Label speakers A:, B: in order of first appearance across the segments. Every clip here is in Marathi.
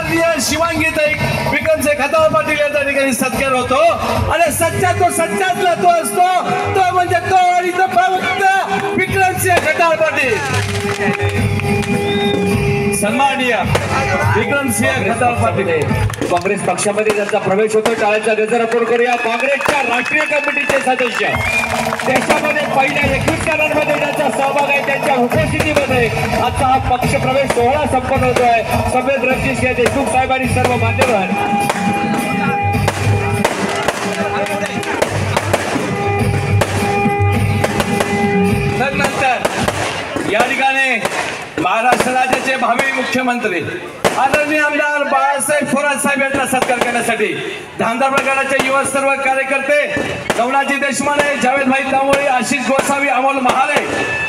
A: आदरणीय शिवांगीताई विक्रमसिंह खताळ पाटील यांच्या ठिकाणी सत्कार होतो आणि सच्चा तो सच्चाच तो असतो तो म्हणजे तो आणि तो प्रवक्ता विक्रमसिंह खताळ पाटील सन्माननीय विक्रमसिंह खताळ पाटील
B: काँग्रेस पक्षामध्ये त्यांचा प्रवेश होतो टाळ्यांचा गजर आपण करूया काँग्रेसच्या राष्ट्रीय कमिटीचे सदस्य देशामध्ये पहिल्या 21 जणांमध्ये त्यांचा सहभाग आहे त्यांच्या उपस्थितीमध्ये आजचा हा पक्ष प्रवेश सोहळा संपन्न होतोय सफेद रणजितसिंह देशमुख साहेबांनी सर्व मान्यवर
A: नंतर या ठिकाणी महाराष्ट्र राज्याचे भावी मुख्यमंत्री आदरणीय आमदार बाळासाहेब थोरात साहेब यांचा सत्कार करण्यासाठी धामदार प्रकाराचे युवा सर्व कार्यकर्ते नवनाथजी देशमाने जावेद भाई तांबोळी आशिष गोसावी अमोल महाले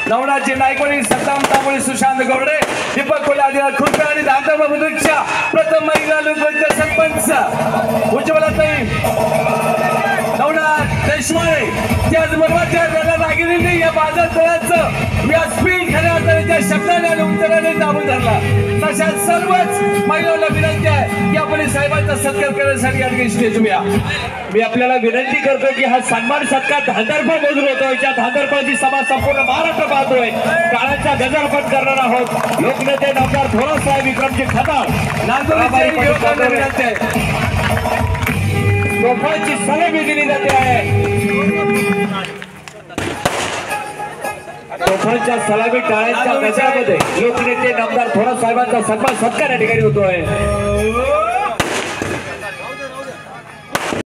A: नवनाथजी नायकवाडी सत्ताम तांबोळी सुशांत गवडे दीपक कोल्हे आदिनाथ खुरपे आणि धामदार बुद्रुकच्या प्रथम महिला लोकसभा सरपंच उज्ज्वलाताई नवनाथ देशमाने त्याचबरोबर त्या नागिरींनी या बाजार तळाचं व्यासपीठ खऱ्या अर्थाने शब्दाने आणि उत्तराने दाबून धरला तशा सर्वच महिलांना विनंती आहे की आपण साहेबांचा सत्कार करण्यासाठी या ठिकाणी स्टेज उभ्या
B: मी आपल्याला विनंती करतो की हा सन्मान सत्कार धांदरफळ मधून होतोय ज्या धांदरफळची सभा संपूर्ण महाराष्ट्र पाहतोय टाळ्यांचा गजर आपण करणार आहोत लोकनेते नामदार थोरात साहेब विक्रमसिंह खताळ
A: नांदोलीचे विनंती आहे
B: तोफांची सलामी दिली जाते आहे तोफांच्या सलामी टाळ्यांच्या गजरामध्ये लोकनेते नामदार थोरात साहेबांचा सन्मान सत्कार या ठिकाणी होतोय